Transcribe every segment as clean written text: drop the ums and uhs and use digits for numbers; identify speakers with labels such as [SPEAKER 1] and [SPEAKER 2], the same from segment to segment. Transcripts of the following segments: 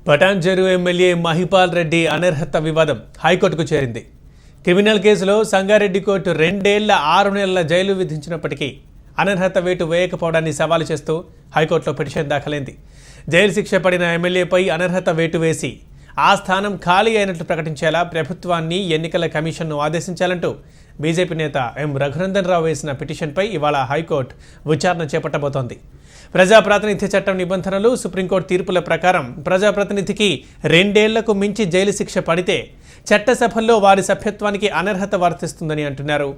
[SPEAKER 1] Patancheru MLA Mahipal Reddy అనర్హత వివాదం హైకోర్టుకు చేరింది. క్రిమినల్ కేసులో సంగారెడ్డి కోర్టు 2 ఏళ్ల 6 నెలల జైలు విధించినప్పటికీ అనర్హత వేటు వేయకపోవడాన్ని సవాలు చేస్తూ హైకోర్టులో పిటిషన్ దాఖలైంది. జైలు శిక్ష పడిన ఎమ్మెల్యేపై అనర్హత వేటు వేసి ఆ స్థానం ఖాళీ అయినట్లు ప్రకటించేలా ప్రభుత్వాన్ని ఎన్నికల కమిషన్ను ఆదేశించాలంటూ బీజేపీ నేత ఎం రఘునందన్ రావు వేసిన పిటిషన్పై ఇవాళ హైకోర్టు విచారణ చేపట్టబోతోంది. ప్రజాప్రాతినిధ్య చట్టం నిబంధనలు, సుప్రీంకోర్టు తీర్పుల ప్రకారం ప్రజాప్రతినిధికి 2 ఏళ్లకు మించి జైలు శిక్ష పడితే చట్టసభల్లో వారి సభ్యత్వానికి అనర్హత వర్తిస్తుందని అంటున్నారు.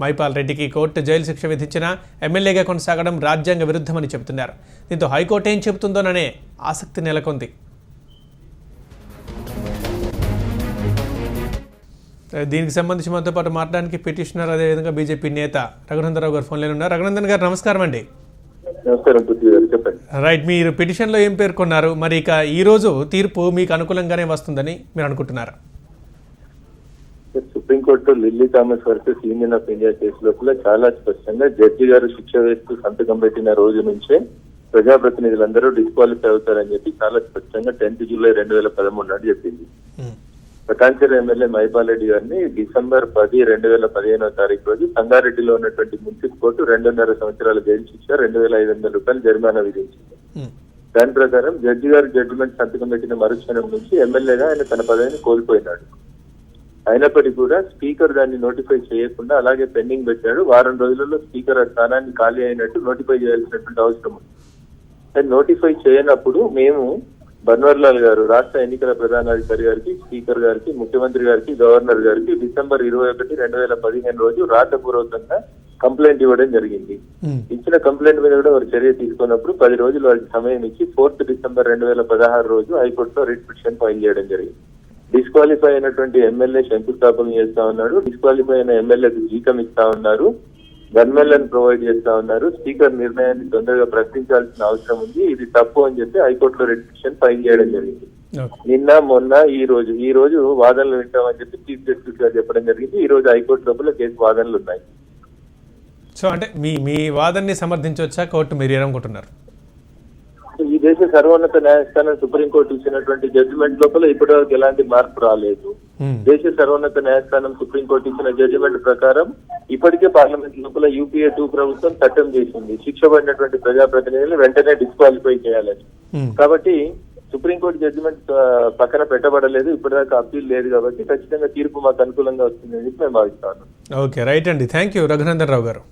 [SPEAKER 1] మహిపాల్ రెడ్డికి కోర్టు జైలు శిక్ష విధించినా ఎమ్మెల్యేగా కొనసాగడం రాజ్యాంగ విరుద్ధమని చెబుతున్నారు. దీంతో హైకోర్టు ఏం చెబుతుందోననే ఆసక్తి నెలకొంది. దీనికి సంబంధించి మనతో పాటు మాట్లాడడానికి పిటిషనర్, అదేవిధంగా బీజేపీ నేత రఘునందన్ రావు గారు ఫోన్లో ఉన్నారు. రఘునందన్ గారు నమస్కారం అండి. రైట్, మీరు పిటిషన్లో ఏం పేర్కొన్నారు? మరి ఇక ఈ రోజు తీర్పు మీకు అనుకూలంగానే వస్తుందని మీరు అనుకుంటున్నారా?
[SPEAKER 2] Supreme court lily Thomas versus union of India case లోపల చాలా స్పష్టంగా జడ్జి గారు శిక్ష వేస్తూ సంతకం పెట్టిన రోజు నుంచే ప్రజాప్రతినిధులందరూ డిస్క్వాలిఫై అవుతారని చెప్పి చాలా స్పష్టంగా 10th జూలై 2013 నాడు చెప్పింది. పటాన్చెరు ఎమ్మెల్యే మహిపాల్ రెడ్డి గారిని డిసెంబర్ 10, 2015 రోజు సంగారెడ్డిలో ఉన్నటువంటి మున్సిపల్ కోర్టు 2.5 సంవత్సరాల జైలు శిక్ష, 2,500 రూపాయలు జరిమానా విధించింది. దాని ప్రకారం జడ్జి గారు జడ్జిమెంట్ సంతకం పెట్టిన మరుక్షణం నుంచి ఎమ్మెల్యేగా ఆయన తన పదవిని కోల్పోయినాడు. అయినప్పటికీ కూడా స్పీకర్ దాన్ని నోటిఫై చేయకుండా అలాగే పెండింగ్ పెట్టాడు. వారం రోజులలో స్పీకర్ ఆ స్థానాన్ని ఖాళీ అయినట్టు నోటిఫై చేయాల్సినటువంటి అవసరం ఉంది. నోటిఫై చేయనప్పుడు మేము బన్వర్లాల్ గారు రాష్ట్ర ఎన్నికల ప్రధానాధికారి గారికి, స్పీకర్ గారికి, ముఖ్యమంత్రి గారికి, గవర్నర్ గారికి డిసెంబర్ 21, 2015 రోజు రాతపూర్వకంగా కంప్లైంట్ ఇవ్వడం జరిగింది. ఇచ్చిన కంప్లైంట్ మీద కూడా వారు చర్య తీసుకున్నప్పుడు 10 రోజులు వారికి సమయం ఇచ్చి 4th డిసెంబర్ 2016 రోజు హైకోర్టులో రిట్ పిటిషన్ ఫైల్ చేయడం జరిగింది. డిస్క్వాలిఫై అయినటువంటి ఎమ్మెల్యే శంకుస్థాపన చేస్తా ఉన్నాడు, డిస్క్వాలిఫై అయిన ఎమ్మెల్యేకు జీతం ఇస్తా ఉన్నారు, గన్మెన్లను ప్రొవైడ్ చేస్తా ఉన్నారు. స్పీకర్ నిర్ణయాన్ని తొందరగా ప్రకటించాల్సిన అవసరం ఉంది, ఇది తప్పు అని చెప్పి హైకోర్టులో రిట్ పిటిషన్ ఫైల్ చేయడం జరిగింది. నిన్న మొన్న ఈ రోజు వాదనలు వింటామని చెప్పి చీఫ్ జస్టిస్ గారు చెప్పడం జరిగింది. ఈ రోజు హైకోర్టు లోపల కేసు వాదనలు ఉన్నాయి.
[SPEAKER 1] సో అంటే మీ వాదనని సమర్థించవచ్చా కోర్టు, మీరు ఏమనుకుంటున్నారు?
[SPEAKER 2] ఈ దేశ సర్వోన్నత న్యాయస్థానం సుప్రీంకోర్టు ఇచ్చినటువంటి జడ్జిమెంట్ లోపల ఇప్పటివరకు ఎలాంటి మార్పు రాలేదు. దేశ సర్వోన్నత న్యాయస్థానం సుప్రీంకోర్టు ఇచ్చిన జడ్జిమెంట్ ప్రకారం ఇప్పటికే పార్లమెంట్ లోపల UPA 2 ప్రభుత్వం చట్టం చేసింది, శిక్ష పడినటువంటి ప్రజాప్రతినిధులు వెంటనే డిస్క్వాలిఫై చేయాలని. కాబట్టి సుప్రీంకోర్టు జడ్జిమెంట్ పక్కన పెట్టబడలేదు, ఇప్పటిదాకా అప్పీల్ లేదు. కాబట్టి ఖచ్చితంగా తీర్పు మాకు అనుకూలంగా వస్తుందని చెప్పి మేము భావిస్తాను.
[SPEAKER 1] ఓకే, రైట్ అండి. థ్యాంక్ యూ రఘునందన్ రావు గారు.